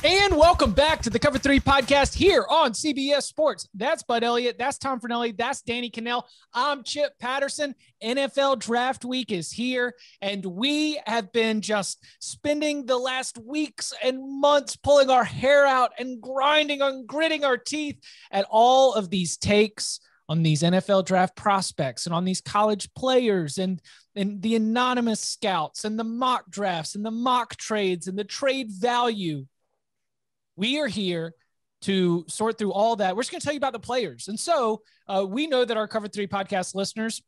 And welcome back to the Cover 3 podcast here on CBS Sports. That's Bud Elliott. That's Tom Fornelli. That's Danny Cannell. I'm Chip Patterson. NFL Draft Week is here, and we have been just spending the last weeks and months pulling our hair out and grinding and gritting our teeth at all of these takes on these NFL draft prospects and on these college players and the anonymous scouts and the mock drafts and the mock trades and the trade value. We are here to sort through all that. We're just going to tell you about the players. And so we know that our Cover 3 podcast listeners,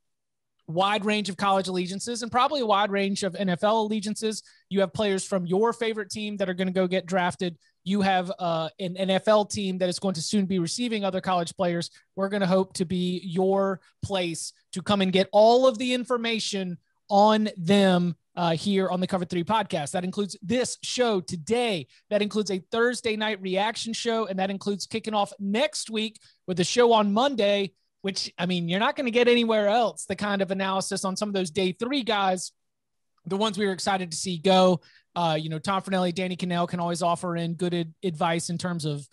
wide range of college allegiances and probably a wide range of NFL allegiances. You have players from your favorite team that are going to go get drafted. You have an NFL team that is going to soon be receiving other college players. We're going to hope to be your place to come and get all of the information on them here on the Cover 3 podcast. That includes this show today. That includes a Thursday night reaction show. And that includes kicking off next week with a show on Monday, which, I mean, you're not going to get anywhere else. The kind of analysis on some of those day 3 guys, the ones we were excited to see go. Tom Fornelli, Danny Cannell can always offer in good advice in terms of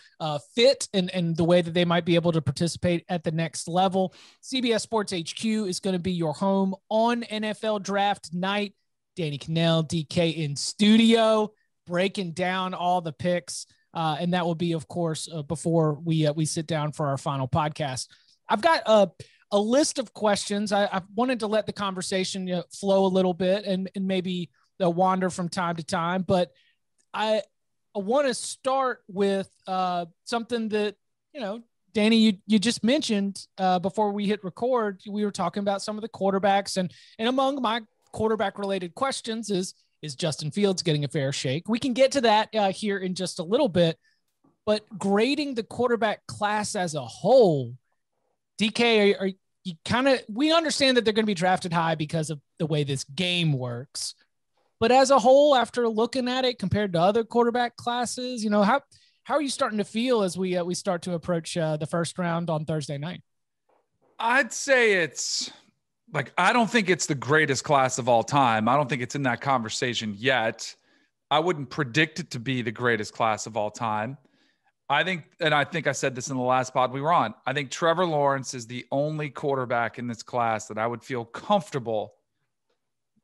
fit and the way that they might be able to participate at the next level. CBS Sports HQ is going to be your home on NFL Draft Night. Danny Cannell, DK in studio, breaking down all the picks. And that will be, of course, before we sit down for our final podcast. I've got a list of questions. I wanted to let the conversation flow a little bit and maybe wander from time to time, but I want to start with something that, Danny, you just mentioned before we hit record. We were talking about some of the quarterbacks, and among my quarterback related questions is Justin Fields getting a fair shake? We can get to that here in just a little bit, but grading the quarterback class as a whole, DK, are you we understand that they're going to be drafted high because of the way this game works, but as a whole, after looking at it compared to other quarterback classes, how are you starting to feel as we start to approach the first round on Thursday night? I'd say it's I don't think it's the greatest class of all time. I don't think it's in that conversation yet. I wouldn't predict it to be the greatest class of all time. I think I said this in the last pod we were on, I think Trevor Lawrence is the only quarterback in this class that I would feel comfortable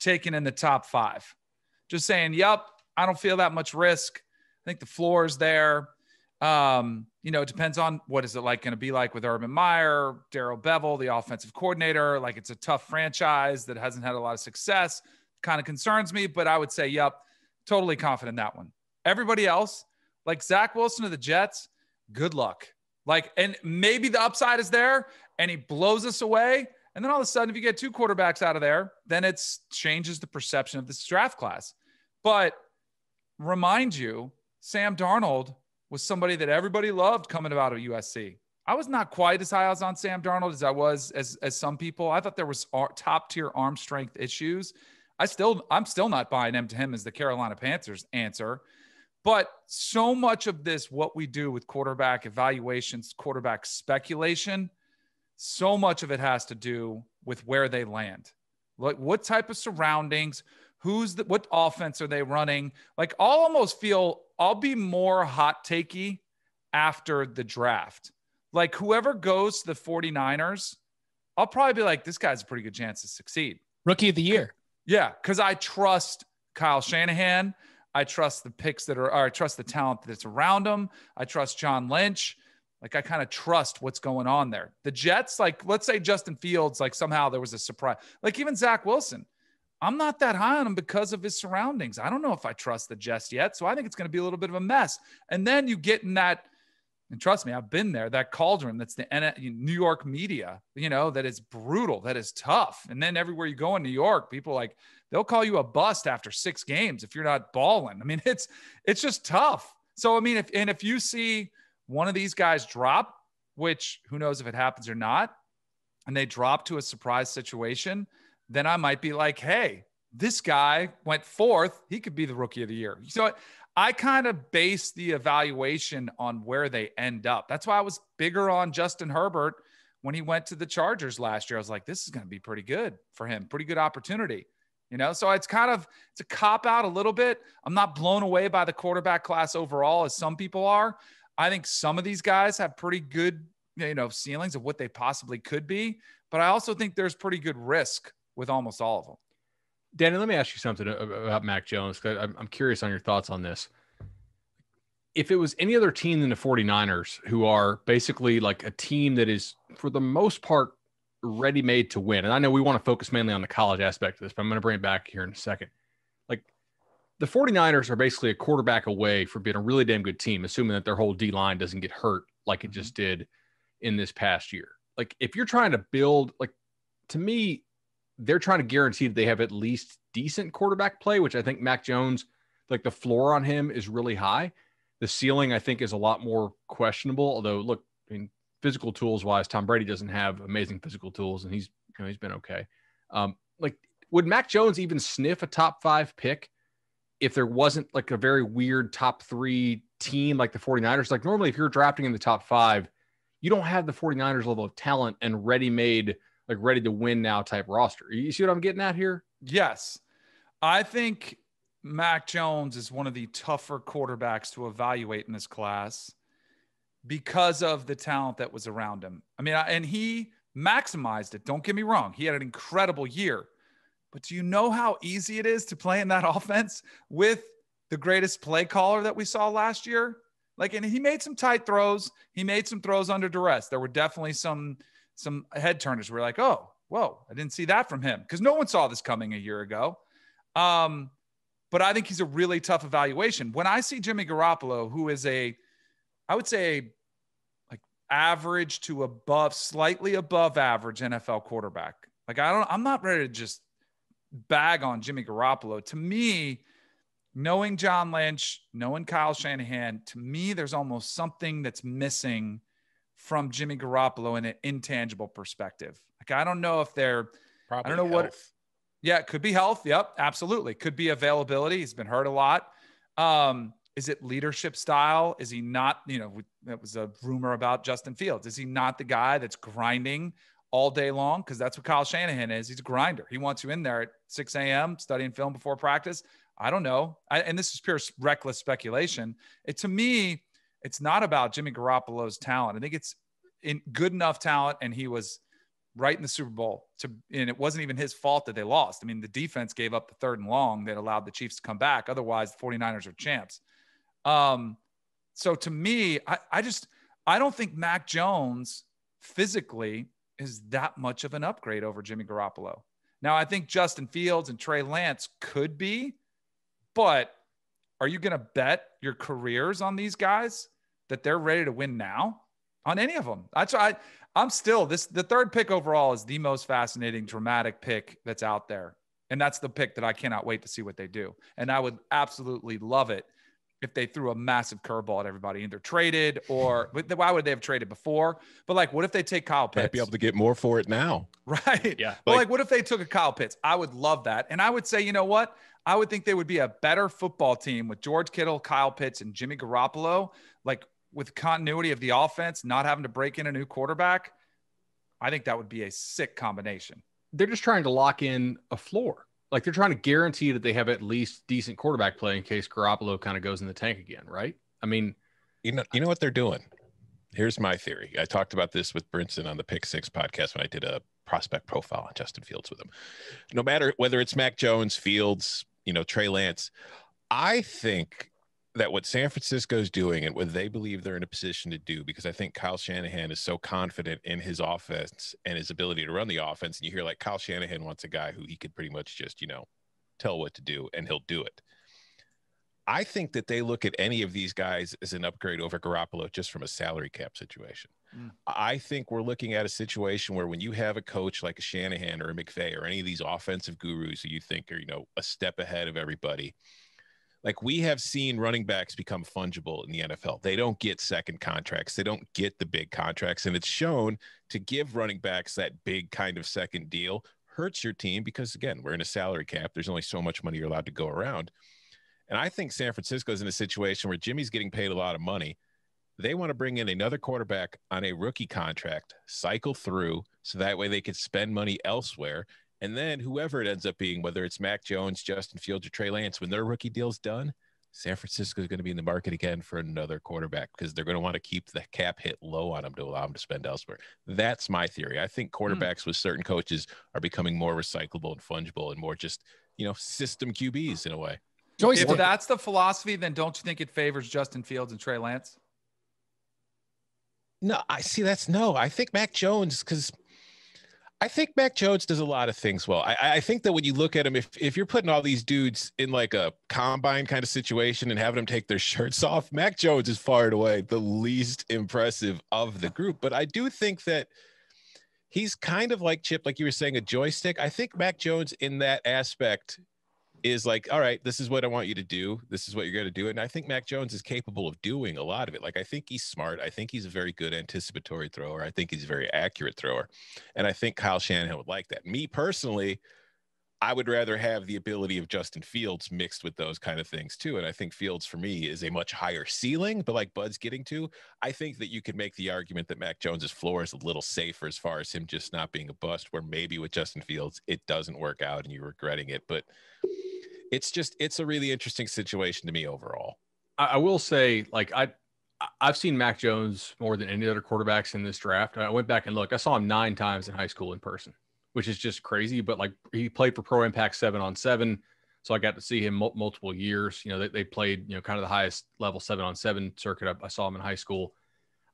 taking in the top 5. Just saying, yep, I don't feel that much risk. I think the floor is there. It depends on what is it going to be like with Urban Meyer, Darrell Bevell, the offensive coordinator. It's a tough franchise that hasn't had a lot of success. Kind of concerns me, but I would say, yep, totally confident in that one. Everybody else, like Zach Wilson of the Jets, good luck. And maybe the upside is there and he blows us away. And then all of a sudden, if you get 2 quarterbacks out of there, then it changes the perception of this draft class. But remind you, Sam Darnold was somebody that everybody loved coming out of USC. I was not quite as high on Sam Darnold as I was as some people. I thought there was top tier arm strength issues. I'm still not buying into him as the Carolina Panthers answer. But so much of this, what we do with quarterback evaluations, quarterback speculation, so much of it has to do with where they land. What type of surroundings, what offense are they running? I'll almost feel I'll be more hot takey after the draft. Whoever goes to the 49ers, I'll probably be like, this guy's a pretty good chance to succeed. Rookie of the year. Yeah. Cause I trust Kyle Shanahan. I trust the picks I trust the talent that's around him. I trust John Lynch. I kind of trust what's going on there. The Jets, let's say Justin Fields, somehow there was a surprise. Even Zach Wilson, I'm not that high on him because of his surroundings. I don't know if I trust the Jets yet. So I think it's going to be a little bit of a mess. And then you get in that, and trust me, I've been there, that cauldron that's the New York media, that is brutal, that is tough. And then everywhere you go in New York, people they'll call you a bust after 6 games if you're not balling. I mean, it's just tough. So, I mean, if you see one of these guys drop, which who knows if it happens or not, and they drop to a surprise situation, then I might be like, hey, this guy went 4th. He could be the rookie of the year. So I kind of base the evaluation on where they end up. That's why I was bigger on Justin Herbert when he went to the Chargers last year. I was like, this is going to be pretty good for him. Pretty good opportunity. So it's a cop out a little bit. I'm not blown away by the quarterback class overall as some people are. I think some of these guys have pretty good, ceilings of what they possibly could be, but I also think there's pretty good risk with almost all of them. Danny, let me ask you something about Mac Jones, because I'm curious on your thoughts on this. If it was any other team than the 49ers, who are basically like a team that is, for the most part, ready-made to win, and I know we want to focus mainly on the college aspect of this, but I'm going to bring it back here in a second. Like, the 49ers are basically a quarterback away from being a really damn good team, assuming that their whole D-line doesn't get hurt like it just did in this past year. Like, if you're trying to build, like, to me, they're trying to guarantee that they have at least decent quarterback play, which I think Mac Jones, like, the floor on him is really high. The ceiling, I think, is a lot more questionable. Although, look, I mean, physical tools wise, Tom Brady doesn't have amazing physical tools, and he's been okay. Like, would Mac Jones even sniff a top 5 pick if there wasn't like a very weird top 3 team like the 49ers? Like, normally, if you're drafting in the top 5, you don't have the 49ers level of talent and ready-made, like ready to win now type roster. You see what I'm getting at here? Yes. I think Mac Jones is one of the tougher quarterbacks to evaluate in this class because of the talent that was around him. I mean, and he maximized it. Don't get me wrong. He had an incredible year. But do you know how easy it is to play in that offense with the greatest play caller that we saw last year? Like, and he made some tight throws. He made some throws under duress. There were definitely some head turners. We're like, oh, whoa, I didn't see that from him, because no one saw this coming a year ago. But I think he's a really tough evaluation. When I see Jimmy Garoppolo, who is I would say like average to above, slightly above average NFL quarterback. Like, I'm not ready to just bag on Jimmy Garoppolo. To me, knowing John Lynch, knowing Kyle Shanahan, to me, there's almost something that's missing from Jimmy Garoppolo in an intangible perspective. Like, I don't know if they're, probably I don't know health. Yeah, it could be health. Yep, absolutely. Could be availability. He's been hurt a lot. Is it leadership style? Is he not, that was a rumor about Justin Fields. Is he not the guy that's grinding all day long? Because that's what Kyle Shanahan is. He's a grinder. He wants you in there at 6 a.m. studying film before practice. I don't know. And this is pure reckless speculation. To me, it's not about Jimmy Garoppolo's talent. I think it's good enough talent, and he was right in the Super Bowl and it wasn't even his fault that they lost. I mean, the defense gave up the 3rd and long that allowed the Chiefs to come back. Otherwise, the 49ers are champs. So to me, I don't think Mac Jones physically is that much of an upgrade over Jimmy Garoppolo. Now, I think Justin Fields and Trey Lance could be, but are you going to bet your careers on these guys that they're ready to win now on any of them? I'm still the 3rd pick overall is the most fascinating, dramatic pick that's out there. And that's the pick that I cannot wait to see what they do. And I would absolutely love it if they threw a massive curveball at everybody, either traded or why would they have traded before? But like, what if they take Kyle Pitts? Might be able to get more for it now. Right. Yeah. Well, like, what if they took a Kyle Pitts? I would love that. And I would say, you know what? I would think they would be a better football team with George Kittle, Kyle Pitts, and Jimmy Garoppolo, like with continuity of the offense, not having to break in a new quarterback. I think that would be a sick combination. They're just trying to lock in a floor. Like, they're trying to guarantee that they have at least decent quarterback play in case Garoppolo kind of goes in the tank again, right? I mean, you know what they're doing. Here's my theory. I talked about this with Brinson on the Pick 6 podcast when I did a prospect profile on Justin Fields with him. No matter whether it's Mac Jones, Fields, Trey Lance, I think that what San Francisco is doing and what they believe they're in a position to do, because I think Kyle Shanahan is so confident in his offense and his ability to run the offense. And you hear like Kyle Shanahan wants a guy who he could pretty much just, tell what to do and he'll do it. I think that they look at any of these guys as an upgrade over Garoppolo just from a salary cap situation. I think we're looking at a situation where when you have a coach like a Shanahan or a McVay or any of these offensive gurus who you think are, a step ahead of everybody, like, we have seen running backs become fungible in the NFL. They don't get second contracts. They don't get the big contracts. And it's shown to give running backs that big kind of second deal hurts your team because, again, we're in a salary cap. There's only so much money you're allowed to go around. And I think San Francisco is in a situation where Jimmy's getting paid a lot of money. They want to bring in another quarterback on a rookie contract, cycle through, so that way they could spend money elsewhere. And then whoever it ends up being, whether it's Mac Jones, Justin Fields, or Trey Lance, when their rookie deal's done, San Francisco is going to be in the market again for another quarterback because they're going to want to keep the cap hit low on them to allow them to spend elsewhere. That's my theory. I think quarterbacks with certain coaches are becoming more recyclable and fungible and more just, system QBs in a way. If that's the philosophy, then don't you think it favors Justin Fields and Trey Lance? No, I think Mac Jones, I think Mac Jones does a lot of things well. I think that when you look at him, if you're putting all these dudes in like a combine kind of situation and having them take their shirts off, Mac Jones is far and away the least impressive of the group. But I do think that he's kind of like Chip, like you were saying, a joystick. I think Mac Jones in that aspect is like, all right, this is what I want you to do. This is what you're going to do. And I think Mac Jones is capable of doing a lot of it. Like, I think he's smart. I think he's a very good anticipatory thrower. I think he's a very accurate thrower. And I think Kyle Shanahan would like that. Me personally, I would rather have the ability of Justin Fields mixed with those kind of things too. And I think Fields for me is a much higher ceiling, but like Bud's getting to, I think that you could make the argument that Mac Jones's floor is a little safer as far as him just not being a bust, where maybe with Justin Fields, it doesn't work out and you're regretting it. But it's a really interesting situation to me overall. I will say, like, I've seen Mac Jones more than any other quarterbacks in this draft. I went back and looked. I saw him 9 times in high school in person, which is just crazy. But like, he played for Pro Impact 7-on-7, so I got to see him multiple years. They played kind of the highest level 7-on-7 circuit. I saw him in high school.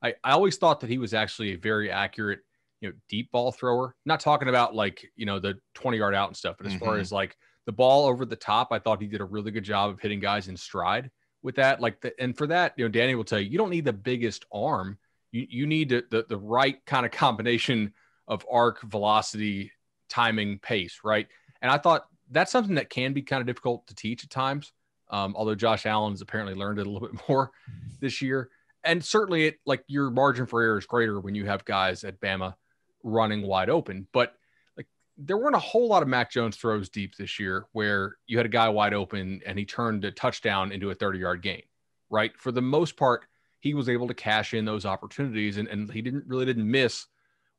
I always thought that he was actually a very accurate deep ball thrower. Not talking about like the 20-yard out and stuff, but as far as like the ball over the top, I thought he did a really good job of hitting guys in stride with that. And for that, Danny will tell you, you don't need the biggest arm. You need the right kind of combination of arc, velocity, timing, pace, right? And I thought that's something that can be kind of difficult to teach at times. Although Josh Allen has apparently learned it a little bit more this year. And certainly your margin for error is greater when you have guys at Bama running wide open. But there weren't a whole lot of Mac Jones throws deep this year where you had a guy wide open and he turned a touchdown into a 30-yard gain, right? For the most part, he was able to cash in those opportunities, and he didn't miss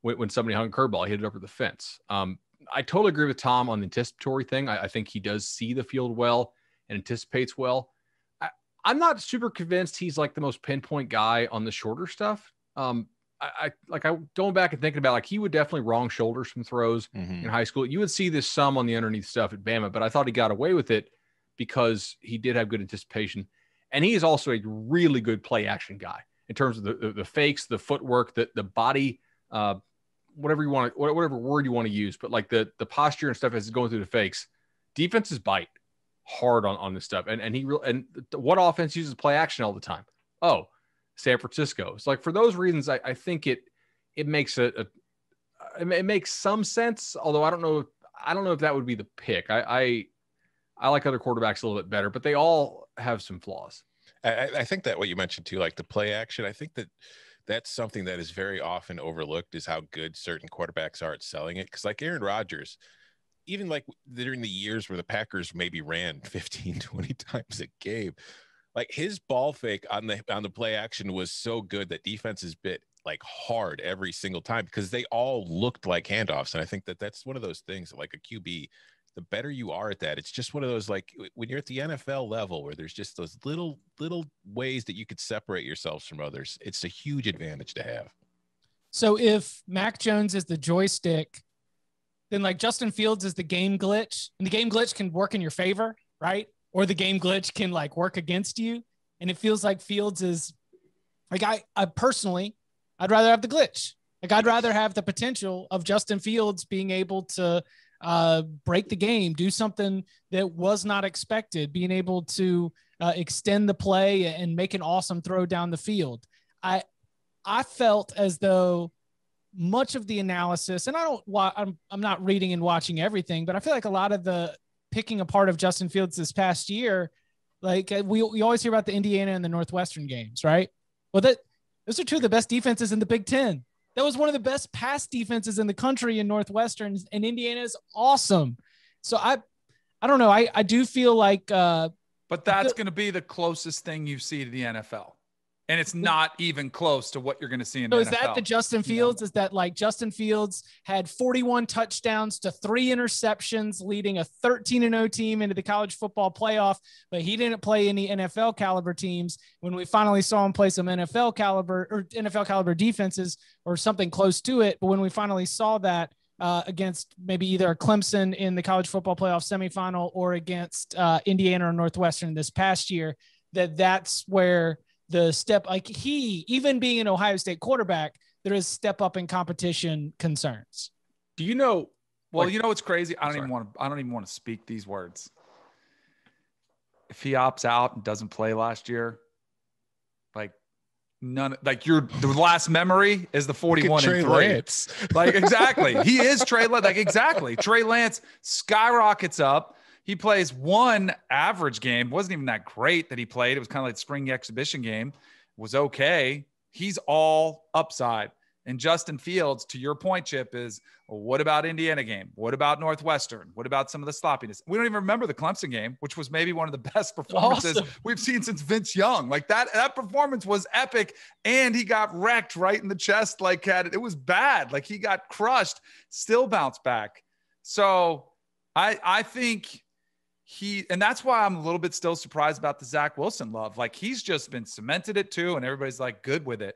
when somebody hung a curveball. He hit it over the fence. I totally agree with Tom on the anticipatory thing. I think he does see the field well and anticipates well. I'm not super convinced he's like the most pinpoint guy on the shorter stuff. I going back and thinking about, he would definitely wrong shoulder some throws in high school. You would see this some on the underneath stuff at Bama, but I thought he got away with it because he did have good anticipation. And he is also a really good play action guy in terms of the fakes, the footwork, the body, whatever word you want to use, but like the posture and stuff as it's going through the fakes. Defenses bite hard on this stuff. And what offense uses play action all the time? Oh, San Francisco. It's like, for those reasons, I think it makes it makes some sense. Although I don't know if that would be the pick. I like other quarterbacks a little bit better, but they all have some flaws. I think that what you mentioned too, like the play action, I think that's something that is very often overlooked, is how good certain quarterbacks are at selling it. Because like Aaron Rodgers, even like during the years where the Packers maybe ran 15, 20 times a game, like his ball fake on the play action was so good that defenses bit like hard every single time because they all looked like handoffs. And I think that's one of those things that, like a QB, the better you are at that, it's just one of those, like when you're at the NFL level where there's just those little ways that you could separate yourselves from others. It's a huge advantage to have. So if Mac Jones is the joystick, then like Justin Fields is the game glitch, and the game glitch can work in your favor, right? Or the game glitch can like work against you. And it feels like Fields is like, I personally, I'd rather have the glitch. Like, I'd rather have the potential of Justin Fields being able to break the game, do something that was not expected, being able to extend the play and make an awesome throw down the field. I felt as though much of the analysis, and I'm not reading and watching everything, but I feel like a lot of the picking apart of Justin Fields this past year, like we always hear about the Indiana and the Northwestern games, right? Well, those are two of the best defenses in the Big Ten. That was one of the best pass defenses in the country in Northwestern, and Indiana is awesome. So I don't know. I do feel like, but that's going to be the closest thing you see to the NFL. And it's not even close to what you're going to see in So the is NFL. that the Justin Fields? Is that like Justin Fields had 41 touchdowns to 3 interceptions, leading a 13-0 team into the college football playoff, but he didn't play any NFL caliber teams. When we finally saw him play some NFL caliber defenses or something close to it, but when we finally saw that against maybe either Clemson in the college football playoff semifinal or against Indiana or Northwestern this past year, that's where the step, like he, even being an Ohio State quarterback, there is step up in competition concerns. Do you know? Well, you know what's crazy? I don't even want to speak these words. If he opts out and doesn't play last year, the last memory is the 41-3. Lance. Like, exactly. He is Trey Lance. Like, exactly. Trey Lance skyrockets up. He plays one average game. It wasn't even that great that he played. It was kind of like the spring exhibition game. It was okay. He's all upside. And Justin Fields, to your point, Chip, is, well, what about Indiana game? What about Northwestern? What about some of the sloppiness? We don't even remember the Clemson game, which was maybe one of the best performances we've seen since Vince Young. Like that performance was epic. And he got wrecked right in the chest. Like it was bad. Like he got crushed, still bounced back. So I think and that's why I'm a little bit still surprised about the Zach Wilson love. Like he's just been cemented it too. And everybody's like good with it.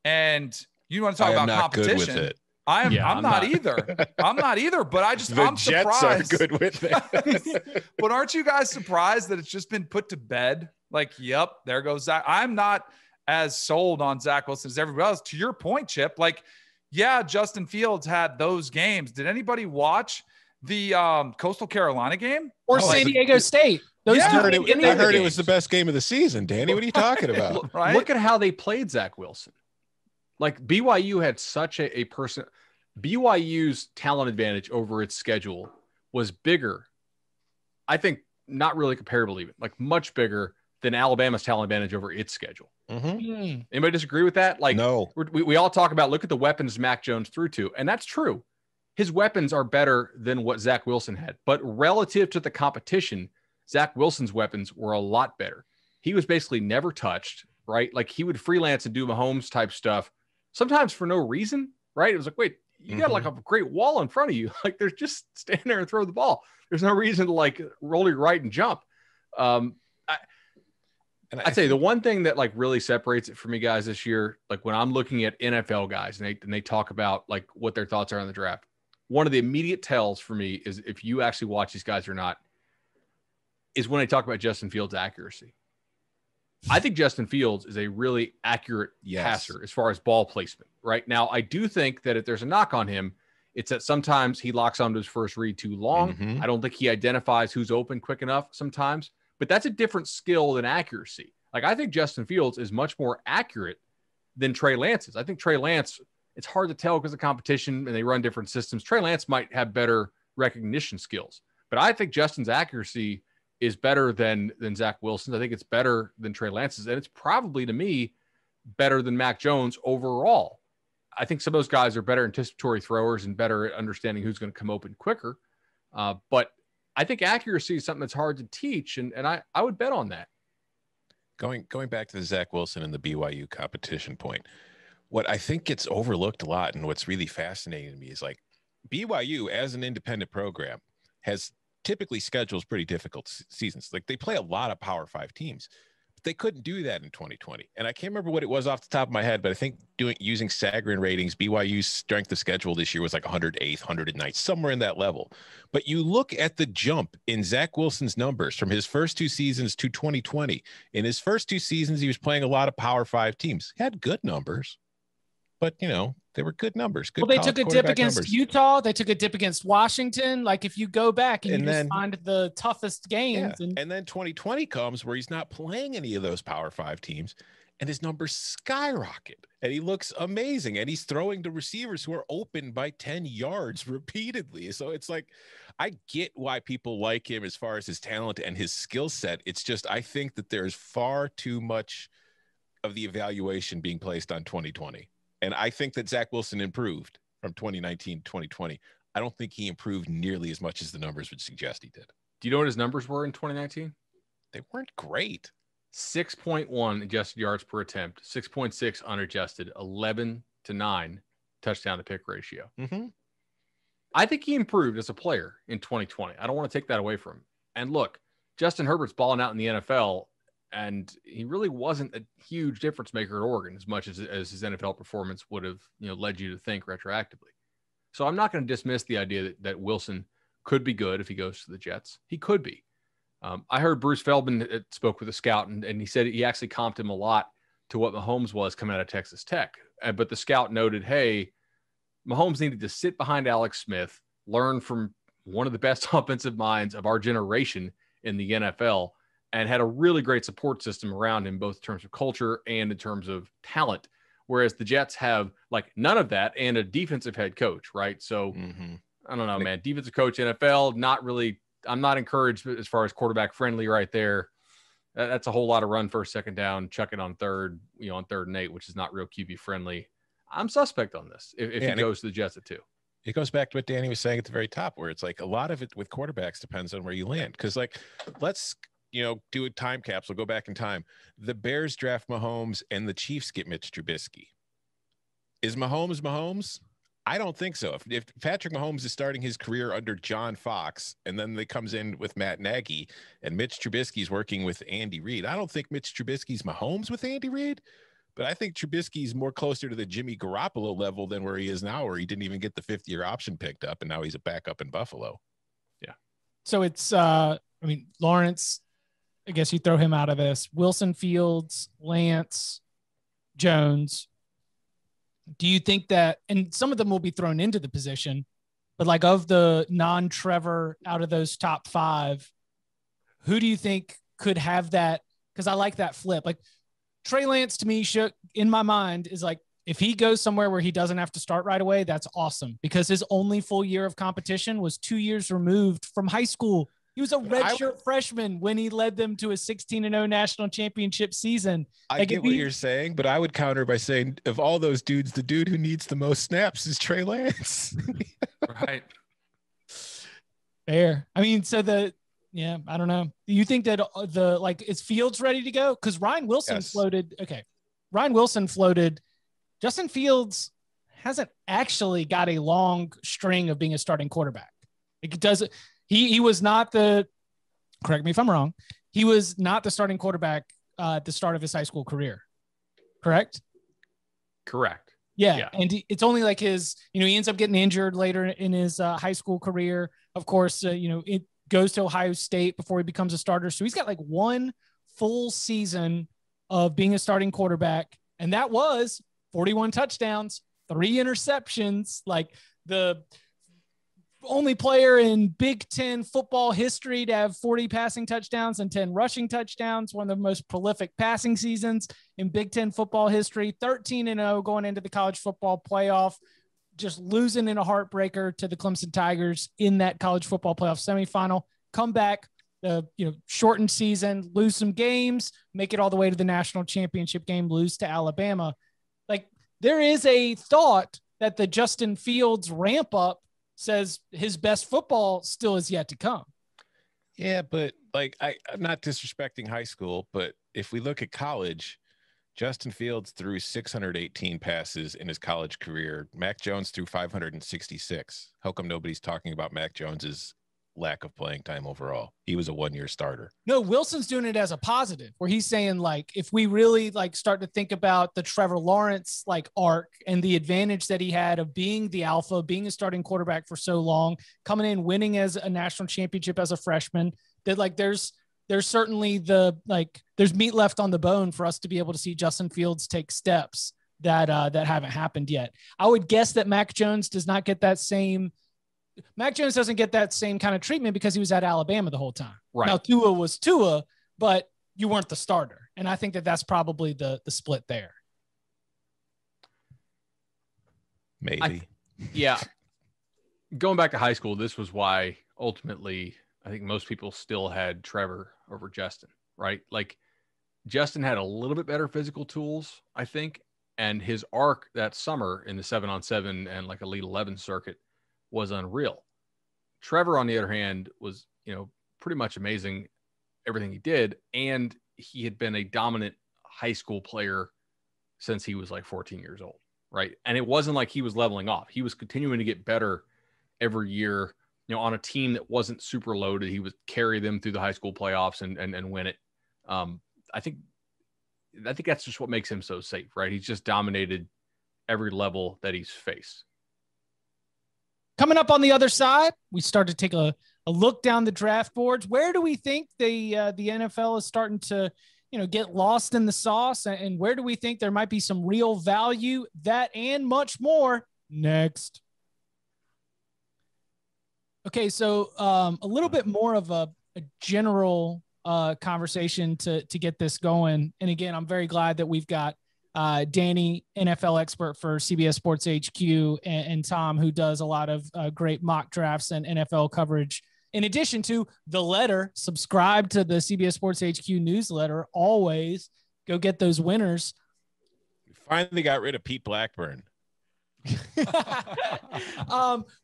And you want to talk about competition. Good with it. I'm not either. I'm not either, but I'm Jets surprised. Are good with it. But aren't you guys surprised that it's just been put to bed? Like, yep, there goes Zach. I'm not as sold on Zach Wilson as everybody else. To your point, Chip, like, yeah, Justin Fields had those games. Did anybody watch the Coastal Carolina game? Or San Diego State? I heard it was the best game of the season. Danny, what are you talking about? Right? Look at how they played Zach Wilson. Like BYU had such a person. BYU's talent advantage over its schedule was bigger. I think not really comparable, even like much bigger than Alabama's talent advantage over its schedule. Mm-hmm. Anybody disagree with that? Like, no. We all talk about, look at the weapons Mac Jones threw to, and that's true. His weapons are better than what Zach Wilson had, but relative to the competition, Zach Wilson's weapons were a lot better. He was basically never touched, right? Like he would freelance and do Mahomes type stuff, sometimes for no reason, right? It was like, wait, you got like a great wall in front of you. Like there's just stand there and throw the ball. There's no reason to like roll your right and jump. I'd say the one thing that like really separates it for me guys this year, like when I'm looking at NFL guys and they talk about like what their thoughts are on the draft, one of the immediate tells for me is if you actually watch these guys or not, is when they talk about Justin Fields' accuracy. I think Justin Fields is a really accurate passer as far as ball placement. Right now, I do think that if there's a knock on him, it's that sometimes he locks onto his first read too long. Mm-hmm. I don't think he identifies who's open quick enough sometimes, but that's a different skill than accuracy. Like I think Justin Fields is much more accurate than Trey Lance is. I think Trey Lance, it's hard to tell because of competition and they run different systems. Trey Lance might have better recognition skills, but I think Justin's accuracy is better than Zach Wilson's. I think it's better than Trey Lance's, and it's probably to me better than Mac Jones overall. I think some of those guys are better anticipatory throwers and better at understanding who's going to come open quicker. But I think accuracy is something that's hard to teach, and I would bet on that. Going back to the Zach Wilson and the BYU competition point, what I think gets overlooked a lot and what's really fascinating to me is like BYU as an independent program has typically schedules pretty difficult seasons. Like they play a lot of Power 5 teams, but they couldn't do that in 2020. And I can't remember what it was off the top of my head, but I think using Sagarin ratings, BYU's strength of schedule this year was like 108th, 109th, somewhere in that level. But you look at the jump in Zach Wilson's numbers from his first 2 seasons to 2020. In his first 2 seasons, he was playing a lot of Power 5 teams. He had good numbers, but they were good numbers. Good. Well, they took a dip against Utah. They took a dip against Washington. Like if you go back and you just find the toughest games. Yeah. And then 2020 comes where he's not playing any of those Power 5 teams and his numbers skyrocket and he looks amazing. And he's throwing to receivers who are open by 10 yards repeatedly. So it's like, I get why people like him as far as his talent and his skill set. It's just, I think that there's far too much of the evaluation being placed on 2020. And I think that Zach Wilson improved from 2019 to 2020. I don't think he improved nearly as much as the numbers would suggest he did. Do you know what his numbers were in 2019? They weren't great. 6.1 adjusted yards per attempt, 6.6 unadjusted, 11-9 touchdown to pick ratio. Mm-hmm. I think he improved as a player in 2020. I don't want to take that away from him. And look, Justin Herbert's balling out in the NFL, and he really wasn't a huge difference maker at Oregon as much as his NFL performance would have, led you to think retroactively. So I'm not going to dismiss the idea that Wilson could be good if he goes to the Jets. He could be. I heard Bruce Feldman spoke with a scout, and he said he actually comped him a lot to what Mahomes was coming out of Texas Tech. But the scout noted, hey, Mahomes needed to sit behind Alex Smith, learn from one of the best offensive minds of our generation in the NFL, and had a really great support system around him, both in terms of culture and in terms of talent. Whereas the Jets have like none of that and a defensive head coach, right? So I don't know, man. Defensive coach, NFL, not really. I'm not encouraged as far as quarterback friendly right there. That's a whole lot of run first, second down, chuck it on third, on 3rd and 8, which is not real QB friendly. I'm suspect on this if he goes to the Jets at 2. It goes back to what Danny was saying at the very top, where it's like a lot of it with quarterbacks depends on where you land. Because like, let's, do a time capsule, go back in time. The Bears draft Mahomes and the Chiefs get Mitch Trubisky. Is Mahomes? I don't think so. If Patrick Mahomes is starting his career under John Fox, and then they comes in with Matt Nagy, and Mitch Trubisky's working with Andy Reid, I don't think Mitch Trubisky's Mahomes with Andy Reid. But I think Trubisky's more closer to the Jimmy Garoppolo level than where he is now, where he didn't even get the 5th-year option picked up, and now he's a backup in Buffalo. Yeah. So it's, Lawrence, I guess you throw him out of this. Wilson, Fields, Lance, Jones. Do you think that, and some of them will be thrown into the position, but like of the non-Trevor out of those top 5, who do you think could have that? Because I like that flip. Like, Trey Lance to me in my mind is like, if he goes somewhere where he doesn't have to start right away, that's awesome, because his only full year of competition was 2 years removed from high school. He was a redshirt freshman when he led them to a 16-0 national championship season. I get what you're saying, but I would counter by saying, of all those dudes, the dude who needs the most snaps is Trey Lance. Right. Fair. Yeah, I don't know. Do you think that is Fields ready to go? Because Ryan Wilson floated. Okay. Ryan Wilson floated. Justin Fields hasn't actually got a long string of being a starting quarterback. He was not correct me if I'm wrong. He was not the starting quarterback at the start of his high school career. Correct? Correct. Yeah. And it's only like he ends up getting injured later in his high school career. Of course, it goes to Ohio State before he becomes a starter. So he's got like one full season of being a starting quarterback. And that was 41 touchdowns, 3 interceptions, like the only player in Big Ten football history to have 40 passing touchdowns and 10 rushing touchdowns. One of the most prolific passing seasons in Big Ten football history, 13-0 going into the college football playoff, just losing in a heartbreaker to the Clemson Tigers in that college football playoff semifinal. Come back, shortened season, lose some games, make it all the way to the national championship game, lose to Alabama. Like, there is a thought that the Justin Fields ramp up says his best football still is yet to come. Yeah, but like I'm not disrespecting high school, but if we look at college, Justin Fields threw 618 passes in his college career. Mac Jones threw 566. How come nobody's talking about Mac Jones's lack of playing time overall? He was a 1-year starter. No, Wilson's doing it as a positive, where he's saying, like, if we really start to think about the Trevor Lawrence arc and the advantage that he had of being the alpha, being a starting quarterback for so long, coming in, winning as a national championship as a freshman, that there's certainly there's meat left on the bone for us to be able to see Justin Fields take steps that haven't happened yet. I would guess that Mac Jones doesn't get that same kind of treatment because he was at Alabama the whole time. Right. Now, Tua was Tua, but you weren't the starter. And I think that that's probably the split there. Maybe. Yeah. Going back to high school, this was why ultimately I think most people still had Trevor over Justin, right? Like, Justin had a little bit better physical tools, I think. And his arc that summer in the 7-on-7 and Elite 11 circuit was unreal. Trevor, on the other hand, was, pretty much amazing, everything he did. And he had been a dominant high school player since he was like 14 years old, right? And it wasn't like he was leveling off. He was continuing to get better every year, on a team that wasn't super loaded. He would carry them through the high school playoffs and win it. I think that's just what makes him so safe, right? He's just dominated every level that he's faced. Coming up on the other side, we start to take a look down the draft boards. Where do we think the NFL is starting to, get lost in the sauce, and where do we think there might be some real value? That and much more next. Okay, so a little bit more of a general conversation to get this going. And again, I'm very glad that we've got Danny, NFL expert for CBS Sports HQ, and Tom, who does a lot of great mock drafts and NFL coverage. In addition to the letter, subscribe to the CBS Sports HQ newsletter. Always go get those winners. We finally got rid of Pete Blackburn.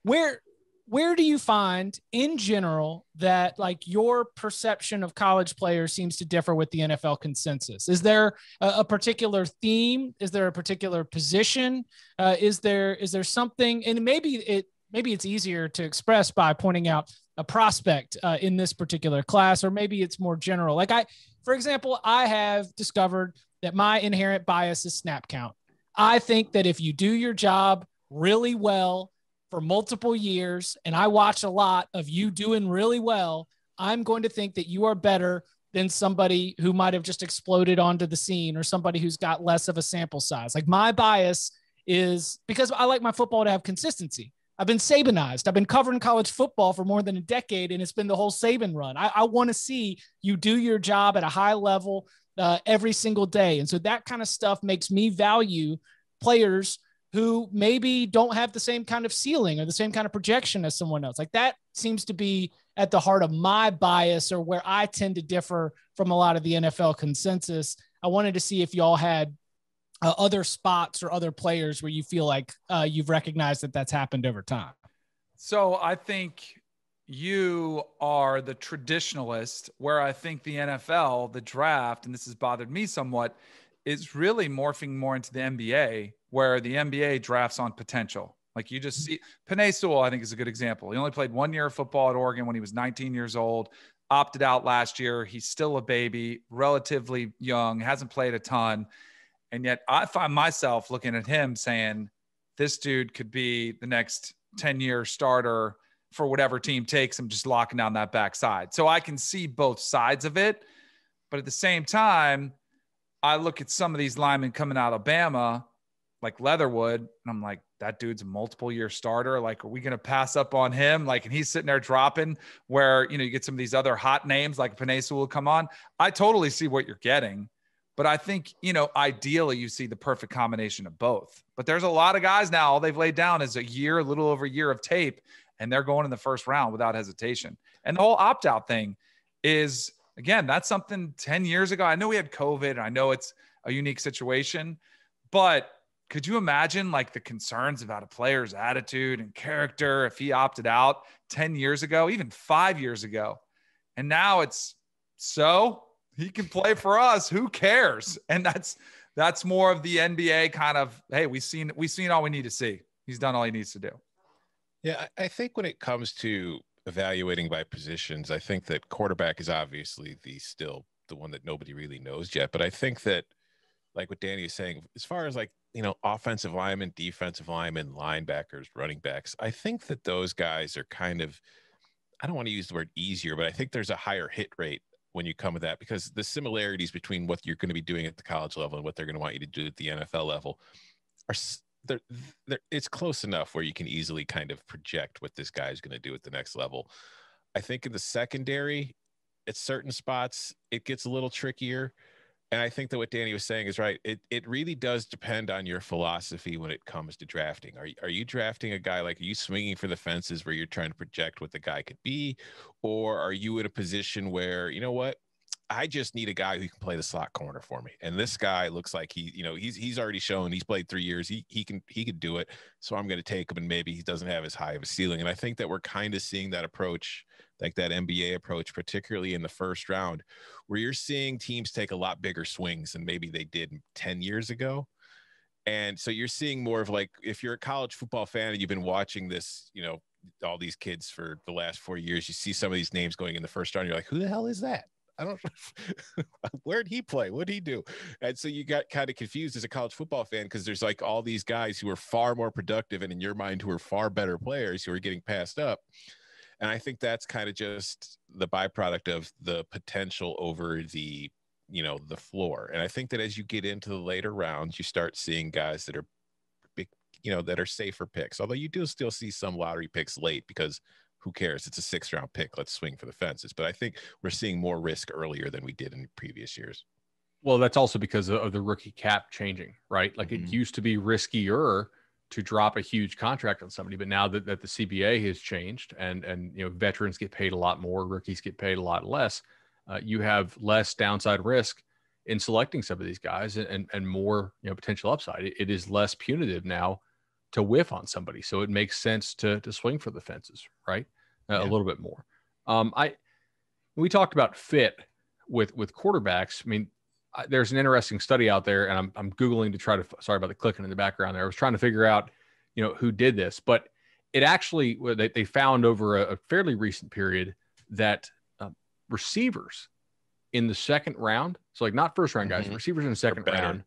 Where do you find in general that like your perception of college players seems to differ with the NFL consensus? Is there a particular theme? Is there a particular position? Is there something, and maybe it's easier to express by pointing out a prospect in this particular class, or maybe it's more general. Like for example, I have discovered that my inherent bias is snap count. I think that if you do your job really well for multiple years, and I watch a lot of you doing really well, I'm going to think that you are better than somebody who might have just exploded onto the scene, or somebody who's got less of a sample size. Like my bias is because I like my football to have consistency. I've been Sabanized. I've been covering college football for more than a decade, and it's been the whole Saban run. I want to see you do your job at a high level every single day. And so that kind of stuff makes me value players who maybe don't have the same kind of ceiling or the same kind of projection as someone else. Like that seems to be at the heart of my bias, or where I tend to differ from a lot of the NFL consensus. I wanted to see if y'all had other spots or other players where you feel like you've recognized that that's happened over time. So I think you are the traditionalist, where I think the NFL, the draft, and this has bothered me somewhat, is really morphing more into the NBA, where the NBA drafts on potential. Like you just see, Penei Sewell, I think, is a good example. He only played 1 year of football at Oregon when he was 19 years old, opted out last year. He's still a baby, relatively young, hasn't played a ton. And yet I find myself looking at him saying, this dude could be the next 10-year starter for whatever team takes him, just locking down that backside. So I can see both sides of it. But at the same time, I look at some of these linemen coming out of Alabama, like Leatherwood, and I'm like, that dude's a multiple year starter. Like, are we going to pass up on him? Like, and he's sitting there dropping, where, you get some of these other hot names like Penei Sewell will come on. I totally see what you're getting. But I think, ideally you see the perfect combination of both. But there's a lot of guys now, all they've laid down is a little over a year of tape, and they're going in the first round without hesitation. And the whole opt-out thing is, again, that's something 10 years ago. I know we had COVID, and I know it's a unique situation, but could you imagine like the concerns about a player's attitude and character if he opted out 10 years ago, even 5 years ago? And now it's he can play for us. Who cares? And that's more of the NBA kind of, hey, we've seen all we need to see. He's done all he needs to do. Yeah, I think when it comes to evaluating by positions, I think that quarterback is obviously still the one that nobody really knows yet. But I think that, like what Danny is saying, as far as like, offensive linemen, defensive linemen, linebackers, running backs, I think that those guys are kind of, I don't want to use the word easier, but I think there's a higher hit rate when you come with that, because the similarities between what you're going to be doing at the college level and what they're going to want you to do at the NFL level are it's close enough where you can easily kind of project what this guy is going to do at the next level. I think in the secondary, at certain spots, it gets a little trickier. And I think that what Danny was saying is right. It really does depend on your philosophy when it comes to drafting. Are you drafting a guy, like, are you swinging for the fences where you're trying to project what the guy could be? Or are you in a position where, you know what, I just need a guy who can play the slot corner for me. And this guy looks like he's already shown he's played 3 years. He can do it. So I'm going to take him, and maybe he doesn't have as high of a ceiling. And I think that we're kind of seeing that approach, like that NBA approach, particularly in the first round, where you're seeing teams take a lot bigger swings than maybe they did 10 years ago. And so you're seeing more of like, if you're a college football fan and you've been watching this, all these kids for the last 4 years, you see some of these names going in the first round. You're like, who the hell is that? I don't where'd he play? What'd he do? And so you got kind of confused as a college football fan, because there's like all these guys who are far more productive and in your mind who are far better players who are getting passed up. And I think that's kind of just the byproduct of the potential over the floor. And I think that as you get into the later rounds, you start seeing guys that are big, that are safer picks. Although you do still see some lottery picks late, because who cares? It's a 6th round pick. Let's swing for the fences. But I think we're seeing more risk earlier than we did in previous years. Well, that's also because of the rookie cap changing, right? Like it used to be riskier to drop a huge contract on somebody, but now that the CBA has changed and veterans get paid a lot more, rookies get paid a lot less, you have less downside risk in selecting some of these guys and more potential upside. It is less punitive now to whiff on somebody, so it makes sense to swing for the fences, right? A little bit more. We talked about fit with quarterbacks. I mean, there's an interesting study out there, and I'm Googling to try to, sorry about the clicking in the background there. I was trying to figure out, who did this, but it actually, they found over a fairly recent period that receivers in the second round, so like not first round guys, receivers in the second round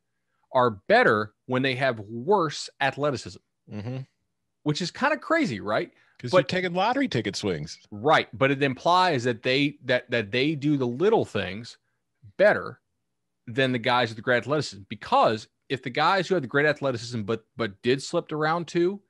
are better when they have worse athleticism, which is kind of crazy, right? Because you're taking lottery ticket swings. Right. But it implies that they do the little things better than the guys with the great athleticism. Because if the guys who had the great athleticism but did slip to round 2,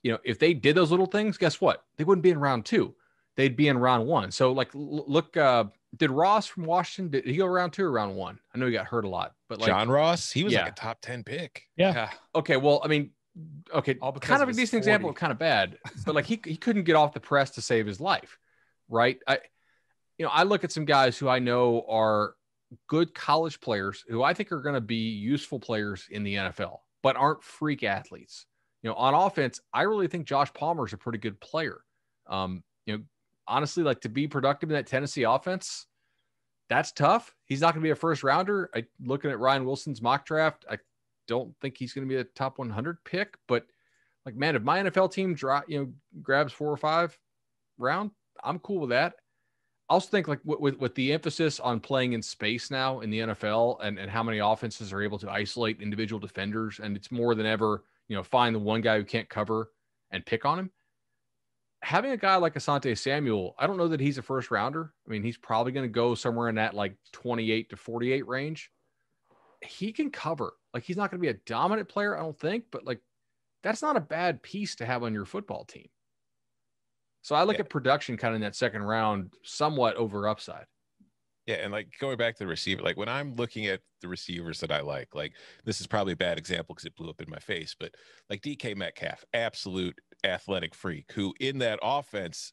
if they did those little things, guess what? They wouldn't be in round 2. They'd be in round 1. So like, look, did Ross from Washington, did he go round 2 or round 1? I know he got hurt a lot, but like John Ross, he was like a top 10 pick. Yeah. Okay. Well, I mean, kind of a decent example of kind of bad, but like he couldn't get off the press to save his life. Right. I look at some guys who I know are good college players who I think are going to be useful players in the NFL, but aren't freak athletes. On offense, I really think Josh Palmer is a pretty good player. Honestly, like to be productive in that Tennessee offense, that's tough. He's not going to be a first rounder. Looking at Ryan Wilson's mock draft, I don't think he's going to be a top 100 pick, but like, man, if my NFL team grabs 4 or 5 round, I'm cool with that. I also think like with the emphasis on playing in space now in the NFL and how many offenses are able to isolate individual defenders, and it's more than ever, find the one guy who can't cover and pick on him. Having a guy like Asante Samuel, I don't know that he's a first rounder. I mean, he's probably going to go somewhere in that like 28 to 48 range. He can cover. Like, he's not going to be a dominant player, I don't think, but like, that's not a bad piece to have on your football team. So I look at production kind of in that second round, somewhat over upside. Yeah. And like going back to the receiver, like when I'm looking at the receivers that I like this is probably a bad example because it blew up in my face, but like DK Metcalf, absolute athletic freak who in that offense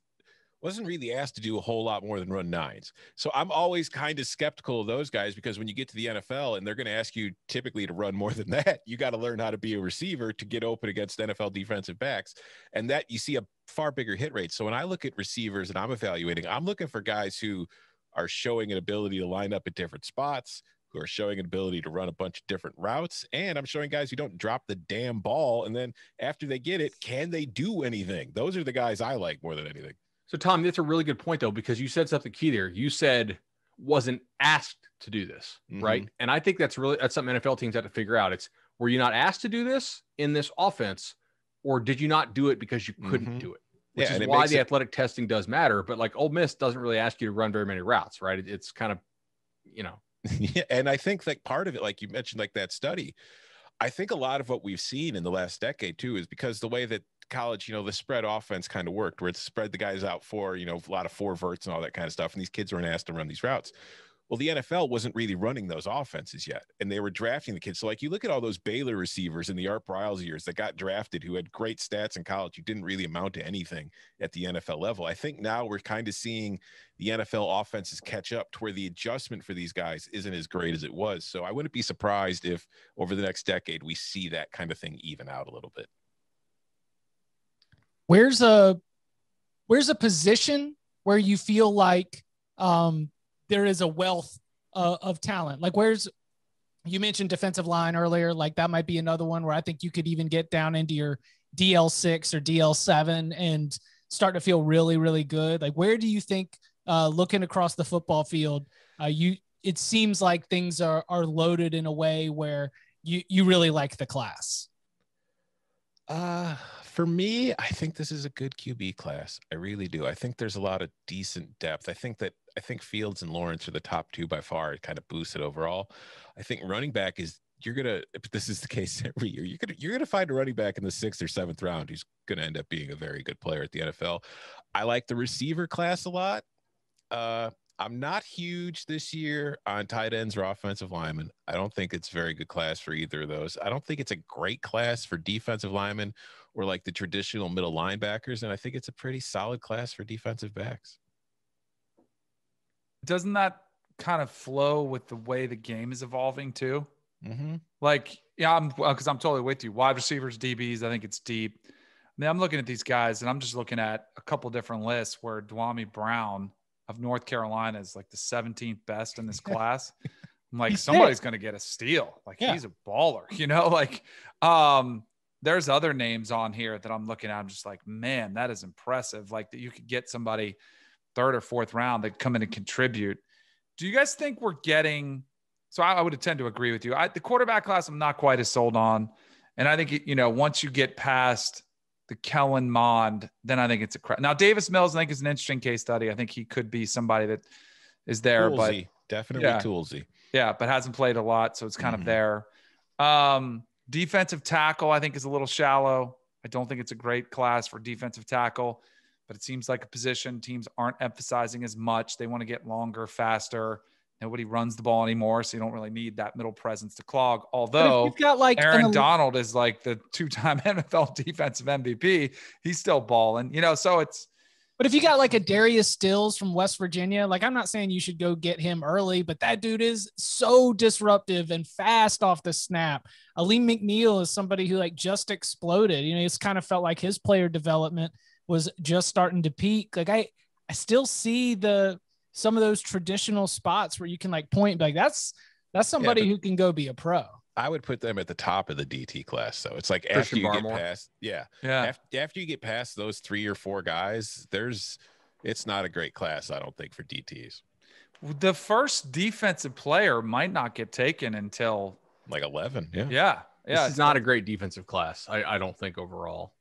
wasn't really asked to do a whole lot more than run nines. So I'm always kind of skeptical of those guys, because when you get to the NFL and they're going to ask you typically to run more than that, you got to learn how to be a receiver to get open against NFL defensive backs. And that you see a far bigger hit rate. So when I look at receivers and I'm evaluating, I'm looking for guys who are showing an ability to line up at different spots, who are showing an ability to run a bunch of different routes. And I'm showing guys who don't drop the damn ball. And then after they get it, can they do anything? Those are the guys I like more than anything. So Tom, that's a really good point though, because you said something key there. You said wasn't asked to do this, right? And I think that's something NFL teams have to figure out. It's, were you not asked to do this in this offense, or did you not do it because you couldn't do it? Which is why the athletic testing does matter. But like Ole Miss doesn't really ask you to run very many routes, right? It's kind of, Yeah, and I think like part of it, like you mentioned, like that study, I think a lot of what we've seen in the last decade too is because the way that college, the spread offense kind of worked, where it's spread the guys out for, a lot of 4 verts and all that kind of stuff. And these kids weren't asked to run these routes. Well, the NFL wasn't really running those offenses yet, and they were drafting the kids. So, like, you look at all those Baylor receivers in the Art Briles years that got drafted who had great stats in college, who didn't really amount to anything at the NFL level. I think now we're kind of seeing the NFL offenses catch up to where the adjustment for these guys isn't as great as it was. So I wouldn't be surprised if over the next decade we see that kind of thing even out a little bit. Where's a position where you feel like there is a wealth of talent? Like you mentioned defensive line earlier, like that might be another one where I think you could even get down into your DL6 or DL7 and start to feel really, really good. Like, where do you think, looking across the football field, it seems like things are loaded in a way where you really like the class? For me, I think this is a good QB class. I really do. I think there's a lot of decent depth. I think Fields and Lawrence are the top two by far. It kind of boosts it overall. I think running back is, if this is the case every year, you're gonna find a running back in the 6th or 7th round who's gonna end up being a very good player at the NFL. I like the receiver class a lot. I'm not huge this year on tight ends or offensive linemen. I don't think it's a very good class for either of those. I don't think it's a great class for defensive linemen or like the traditional middle linebackers. And I think it's a pretty solid class for defensive backs. Doesn't that kind of flow with the way the game is evolving too? Mm-hmm. Like, yeah, because I'm totally with you. Wide receivers, DBs, I think it's deep. I mean, I'm looking at these guys and I'm just looking at a couple different lists where Dwamie Brown of North Carolina is like the 17th best in this class. I'm like, somebody's going to get a steal. Like, he's a baller, like, there's other names on here that I'm looking at. I'm just like, man, that is impressive. Like, that you could get somebody 3rd or 4th round that come in and contribute. Do you guys think we're getting, so I would tend to agree with you. The quarterback class, I'm not quite as sold on. And I think, once you get past the Kellen Mond, then I think it's a crap. Now, Davis Mills, I think, is an interesting case study. I think he could be somebody that is there, toolsy. But definitely toolsy. Yeah, but hasn't played a lot, so it's kind of there. Defensive tackle, I think, is a little shallow. I don't think it's a great class for defensive tackle, but it seems like a position teams aren't emphasizing as much. They want to get longer, faster. Nobody runs the ball anymore, so you don't really need that middle presence to clog. Although you've got like Aaron Donald is like the 2-time NFL defensive MVP, he's still balling, so it's. But if you got like a Darius Stills from West Virginia, like, I'm not saying you should go get him early, but that dude is so disruptive and fast off the snap. Aleem McNeil is somebody who like just exploded. It's kind of felt like his player development was just starting to peak. Like I still see some of those traditional spots where you can like point, like that's somebody who can go be a pro. I would put them at the top of the DT class. So it's like after you get past, after you get past those 3 or 4 guys, it's not a great class, I don't think, for DTs. The first defensive player might not get taken until like 11. Yeah. This is not a great defensive class, I don't think, overall.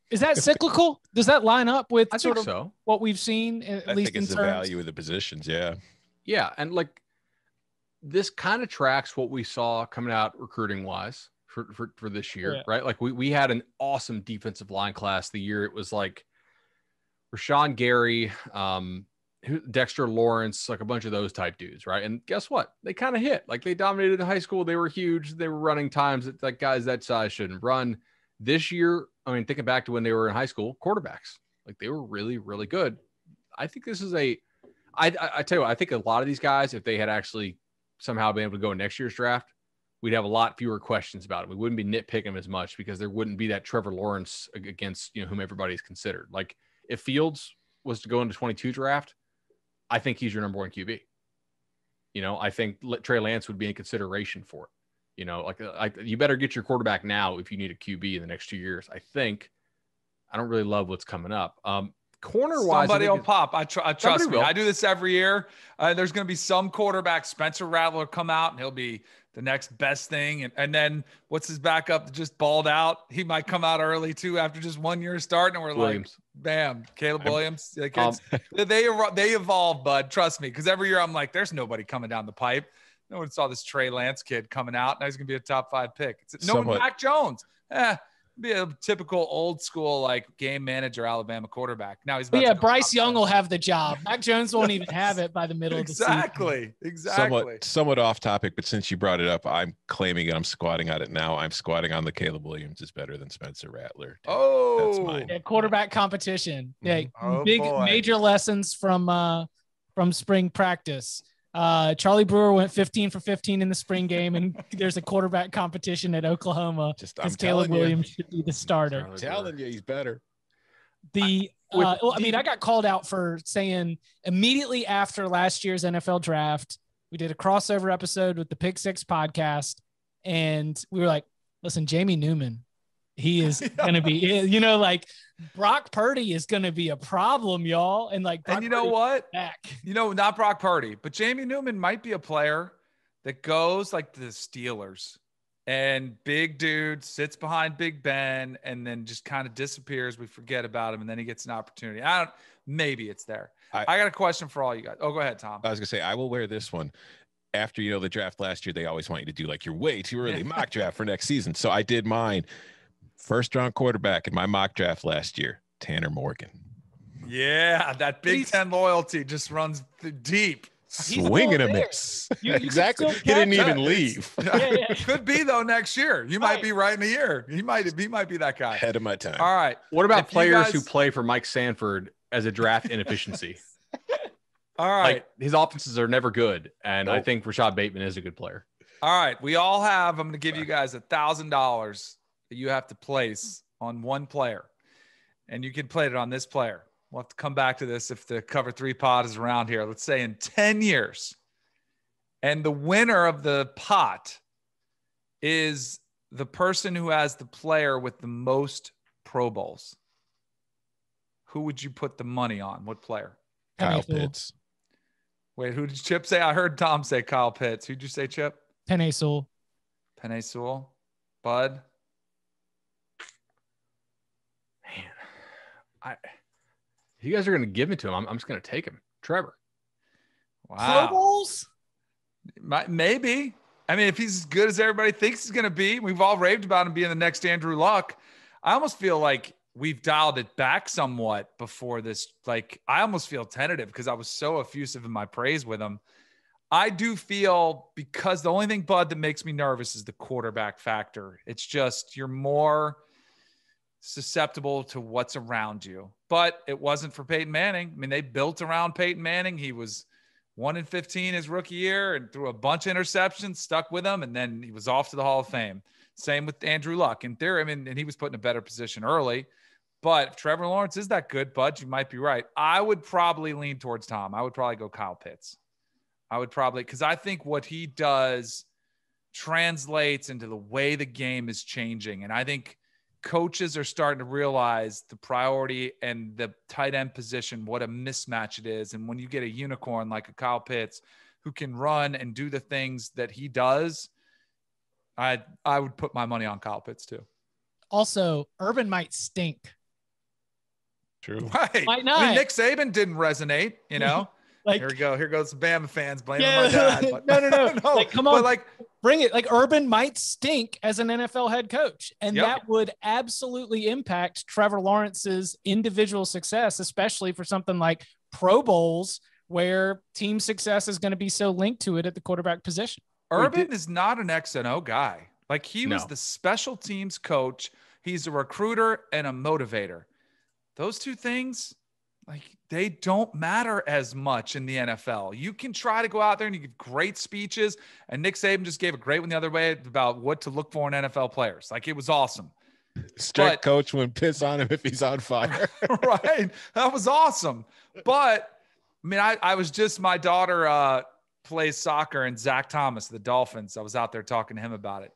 Is that cyclical? Does that line up with sort of what we've seen? At least think it's the value of the positions. Yeah. And like, this kind of tracks what we saw coming out recruiting wise for this year, right? Like we had an awesome defensive line class the year. It was like Rashawn Gary, Dexter Lawrence, like a bunch of those type dudes, right? And guess what? They kind of hit. Like, they dominated the high school. They were huge. They were running times that like guys that size shouldn't run. This year, I mean, thinking back to when they were in high school, quarterbacks, like, they were really, really good. I think this is I tell you what, I think a lot of these guys, if they had actually somehow been able to go in next year's draft, we'd have a lot fewer questions about it. We wouldn't be nitpicking them as much because there wouldn't be that Trevor Lawrence against, whom everybody's considered. Like, if Fields was to go into 22 draft, I think he's your number 1 QB. I think Trey Lance would be in consideration for it. You better get your quarterback now if you need a QB in the next 2 years. I don't really love what's coming up. Corner wise, somebody will pop. I trust me. Will. I do this every year. There's going to be some quarterback, Spencer Rattler, come out and he'll be the next best thing. And then what's his backup that just balled out? He might come out early too after just 1 year starting. And we're Williams. Like, bam, Caleb Williams. They evolve, bud. Trust me. Because every year I'm like, there's nobody coming down the pipe. No one saw this Trey Lance kid coming out. Now he's going to be a top 5 pick. Mac Jones. be a typical old school like game manager Alabama quarterback. Now he's about yeah, to go Bryce top Young 10. will have the job. Mac Jones won't even have it by the middle of the season. Exactly. Somewhat off topic, but since you brought it up, I'm claiming it. I'm squatting on it now. I'm squatting on the Caleb Williams is better than Spencer Rattler. That's mine. Yeah, quarterback competition. Yeah, Oh, big boy. major lessons from spring practice. Charlie Brewer went 15 for 15 in the spring game, and there's a quarterback competition at Oklahoma because Caleb Williams should be the starter. I'm telling you, he's better. I got called out for saying immediately after last year's NFL draft, we did a crossover episode with the Pick Six podcast, and we were like, listen, Jamie Newman, he is going to be, like Brock Purdy is going to be a problem, y'all. And like, and you know what? Not Brock Purdy, but Jamie Newman might be a player that goes like the Steelers and big dude sits behind Big Ben and then just kind of disappears. We forget about him. And then he gets an opportunity. Maybe it's there. I got a question for all you guys. Oh, go ahead, Tom. I was gonna say, I will wear this one. After, the draft last year, they always want you to do like your way too early mock draft for next season. So I did mine. First round quarterback in my mock draft last year, Tanner Morgan. Yeah, that Big Ten loyalty just runs deep. Swing and a miss. Exactly. He didn't even leave. Could be though next year. You might be right in a year. He might be that guy. Ahead of my time. All right. What about players who play for Mike Sanford as a draft inefficiency? All right. Like, his offenses are never good, and I think Rashad Bateman is a good player. All right. I'm going to give you guys $1,000 that you have to place on one player, and you can play it on this player. We'll have to come back to this if the Cover 3 pod is around here. Let's say in 10 years. And the winner of the pot is the person who has the player with the most Pro Bowls. Who would you put the money on? What player? Kyle Pitts. Wait, who did Chip say? I heard Tom say Kyle Pitts. Who'd you say, Chip? Penei Sewell. Penei Sewell. Bud? Man, if you guys are going to give it to him, I'm just going to take him. Trevor. Wow. Pro Bowls? Maybe. I mean, if he's as good as everybody thinks he's going to be, we've all raved about him being the next Andrew Luck. I almost feel like we've dialed it back somewhat before this. Like, I almost feel tentative because I was so effusive in my praise with him. I do feel, because the only thing, Bud, that makes me nervous is the quarterback factor. It's just, you're more susceptible to what's around you. But it wasn't for Peyton Manning. I mean, they built around Peyton Manning. He was 1-15 his rookie year and threw a bunch of interceptions, stuck with him, and then he was off to the Hall of Fame. Same with Andrew Luck. In theory, I mean, and he was put in a better position early. But if Trevor Lawrence is that good, Bud, you might be right. I would probably lean towards Tom. I would probably go Kyle Pitts. Because I think what he does translates into the way the game is changing. And I think coaches are starting to realize the priority and the tight end position, what a mismatch it is. And when you get a unicorn like a Kyle Pitts who can run and do the things that he does, I would put my money on Kyle Pitts too. Also, Urban might stink. True. Right. Might not. I mean, Nick Saban didn't resonate, Like, here we go. Here goes the Bama fans blaming my dad. But, no. Like, come on. But bring it. Like, Urban might stink as an NFL head coach, and Yep. that would absolutely impact Trevor Lawrence's individual success, especially for something like Pro Bowls, where team success is going to be so linked to it at the quarterback position. Urban is not an X and O guy. Like, he was the special teams coach. He's a recruiter and a motivator. Those two things, like, they don't matter as much in the NFL. You can try to go out there and you give great speeches. And Nick Saban just gave a great one the other way about what to look for in NFL players. Like, it was awesome. Strict coach wouldn't piss on him if he's on fire. Right. That was awesome. But I mean, I was just, my daughter plays soccer, and Zach Thomas, the Dolphins, I was out there talking to him about it.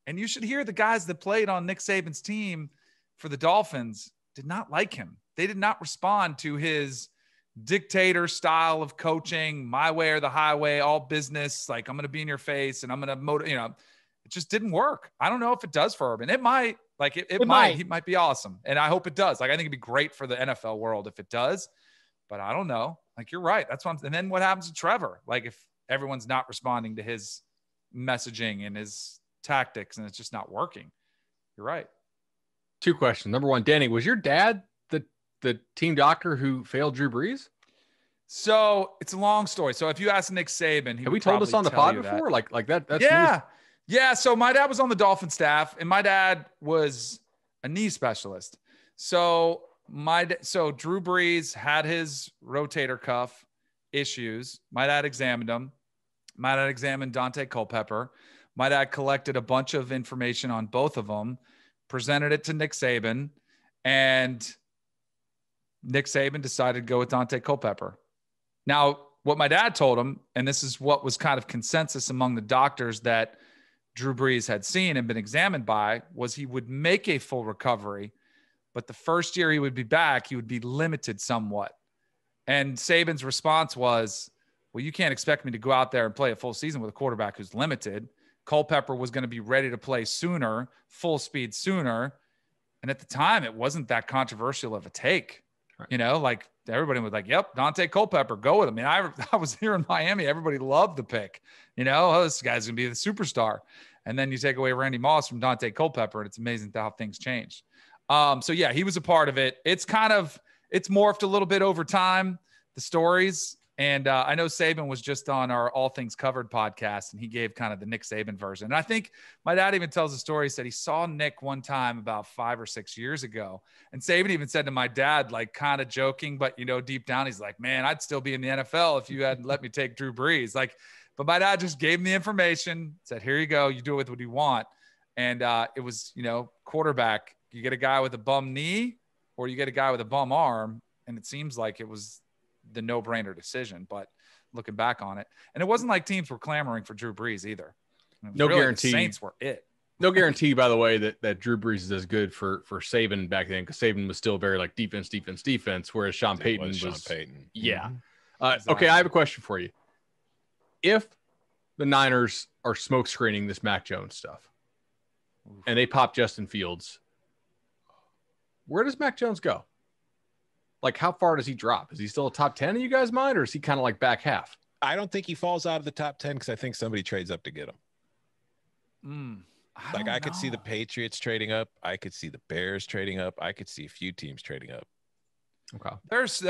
And you should hear the guys that played on Nick Saban's team for the Dolphins did not like him. They did not respond to his dictator style of coaching, my way or the highway, all business. Like, I'm going to be in your face and I'm going to motivate, it just didn't work. I don't know if it does for Urban. It might, like it might, he might be awesome. And I hope it does. Like, I think it'd be great for the NFL world if it does, but I don't know. Like, you're right. That's what and then what happens to Trevor? Like, if everyone's not responding to his messaging and his tactics and it's just not working, you're right. Two questions. Number one, Danny, was your dad the team doctor who failed Drew Brees? So it's a long story. So if you ask Nick Saban, have we told us on the pod before? Like that? That's yeah, news. Yeah. So my dad was on the Dolphin staff, and my dad was a knee specialist. So Drew Brees had his rotator cuff issues. My dad examined him. My dad examined Dante Culpepper. My dad collected a bunch of information on both of them, presented it to Nick Saban, and Nick Saban decided to go with Dante Culpepper. Now, what my dad told him, and this is what was kind of consensus among the doctors that Drew Brees had seen and been examined by, was he would make a full recovery, but the first year he would be back, he would be limited somewhat. And Saban's response was, well, you can't expect me to go out there and play a full season with a quarterback who's limited. Culpepper was going to be ready to play sooner, full speed sooner. And at the time, it wasn't that controversial of a take. Right. You know, like everybody was like, yep, Dante Culpepper, go with him. I mean, I was here in Miami. Everybody loved the pick. You know, oh, this guy's going to be the superstar. And then you take away Randy Moss from Dante Culpepper, and it's amazing how things changed. So, yeah, he was a part of it. It's morphed a little bit over time, the stories. And I know Saban was just on our All Things Covered podcast, and he gave kind of the Nick Saban version. And I think my dad even tells a story. He said he saw Nick one time about 5 or 6 years ago. And Saban even said to my dad, like kind of joking, but, you know, deep down, he's like, man, I'd still be in the NFL if you hadn't let me take Drew Brees. Like, but my dad just gave him the information, said, here you go. You do it with what you want. And it was, you know, quarterback. You get a guy with a bum knee or you get a guy with a bum arm. And it seems like it was the no-brainer decision, but looking back on it, and it wasn't like teams were clamoring for Drew Brees either. No really guarantee. The Saints were it. No guarantee, by the way, that Drew Brees is as good for Saban back then, because Saban was still very like defense, whereas Sean Payton was. Sean Payton. Yeah. Exactly. Okay, I have a question for you. If the Niners are smoke screening this Mac Jones stuff, and they pop Justin Fields, where does Mac Jones go? Like, how far does he drop? Is he still a top 10 in you guys' mind, or is he kind of like back half? I don't think he falls out of the top 10 because I think somebody trades up to get him. I could see the Patriots trading up. I could see the Bears trading up. I could see a few teams trading up. Okay.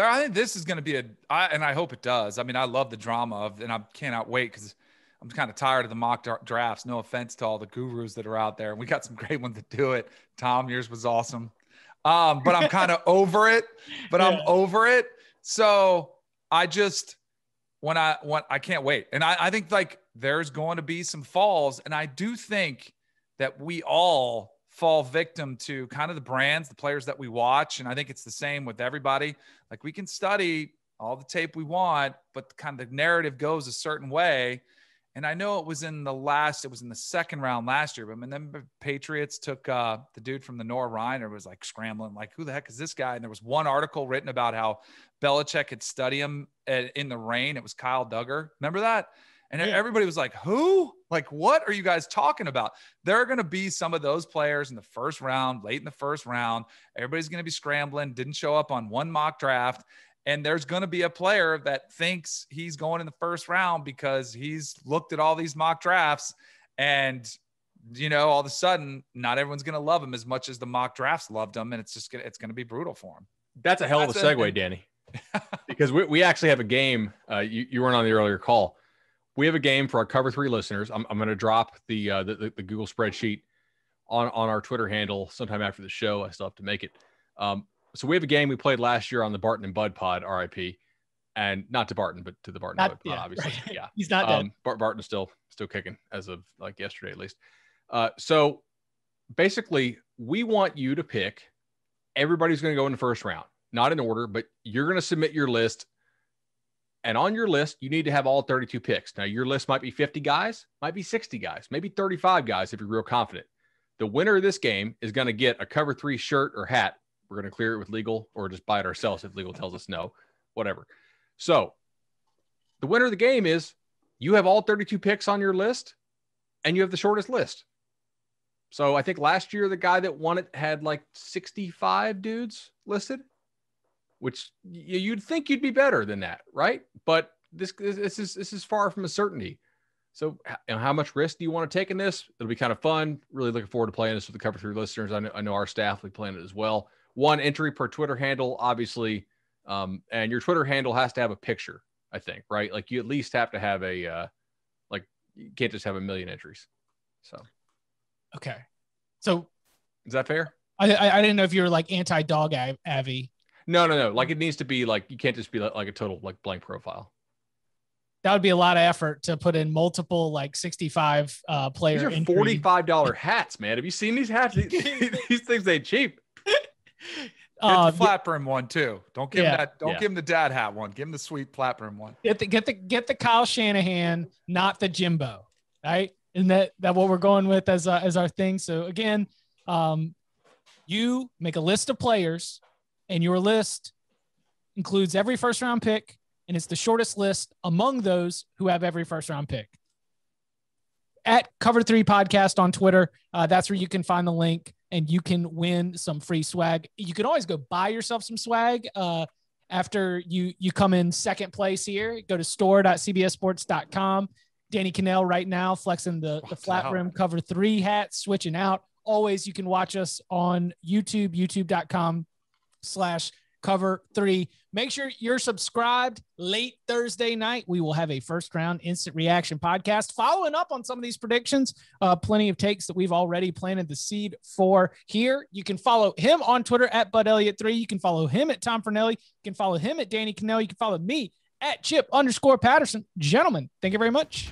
I think this is going to be and I hope it does. I mean, I love the drama and I cannot wait because I'm kind of tired of the mock drafts. No offense to all the gurus that are out there. And we got some great ones that do it. Tom, yours was awesome. But I'm kind of over it, I'm over it. So I just, I can't wait. And I think like there's going to be some falls. And I do think that we all fall victim to kind of the brands, the players that we watch. And I think it's the same with everybody. Like we can study all the tape we want, but kind of the narrative goes a certain way. And I know it was in the second round last year, but then the Patriots took the dude from the Nora Reiner was like scrambling, like, who the heck is this guy? And there was one article written about how Belichick had studied him in the rain. It was Kyle Duggar. Remember that? And everybody was like, who? Like, what are you guys talking about? There are going to be some of those players in the first round, late in the first round. Everybody's going to be scrambling, didn't show up on one mock draft. And there's going to be a player that thinks he's going in the first round because he's looked at all these mock drafts and, you know, all of a sudden, not everyone's going to love him as much as the mock drafts loved him. And it's going to be brutal for him. That's a hell of a segue, Danny, because we actually have a game. You weren't on the earlier call. We have a game for our Cover 3 listeners. I'm going to drop the Google spreadsheet on our Twitter handle sometime after the show. I still have to make it. So we have a game we played last year on the Barton and Bud pod, RIP, and not to Barton, but to the Barton and Bud pod, obviously. Right. Yeah, he's not dead. Barton's still kicking as of like yesterday, at least. So basically, we want you to pick. Everybody's going to go in the first round, not in order, but you're going to submit your list. And on your list, you need to have all 32 picks. Now, your list might be 50 guys, might be 60 guys, maybe 35 guys if you're real confident. The winner of this game is going to get a Cover 3 shirt or hat. We're going to clear it with legal or just buy it ourselves if legal tells us no, whatever. So the winner of the game is you have all 32 picks on your list and you have the shortest list. So I think last year, the guy that won it had like 65 dudes listed, which you'd think you'd be better than that. Right. But this is far from a certainty. So how much risk do you want to take in this? It'll be kind of fun. Really looking forward to playing this with the Cover 3 listeners. I know our staff will be playing it as well. 1 entry per Twitter handle, obviously. And your Twitter handle has to have a picture, I think, right? Like you at least have to have a, you can't just have a million entries. So. Okay. So. Is that fair? I didn't know if you were like anti-dog Avi. No. Like it needs to be like, you can't just be like a total like blank profile. That would be a lot of effort to put in multiple like 65 player. These are $45 hats, man. Have you seen these hats? These things ain't cheap. Get the flat brim one too. Don't give him that. Don't Yeah. give him the dad hat one. Give him the sweet flat brim one. Get the Kyle Shanahan, not the Jimbo, right? Isn't that what we're going with as our thing? So again, you make a list of players, and your list includes every first round pick, and it's the shortest list among those who have every first round pick. At Cover 3 Podcast on Twitter, that's where you can find the link, and you can win some free swag. You can always go buy yourself some swag after you come in second place here. Go to store.cbssports.com. Danny Cannell right now flexing the flat brim Cover 3 hat, switching out. Always, you can watch us on YouTube, youtube.com/Cover3. Make sure you're subscribed. Late Thursday night, we will have a first round instant reaction podcast following up on some of these predictions. Plenty of takes that we've already planted the seed for here. You can follow him on Twitter at BudElliott3. You can follow him at Tom Fernelli. You can follow him at Danny Cannell. You can follow me at Chip_Patterson. Gentlemen, thank you very much.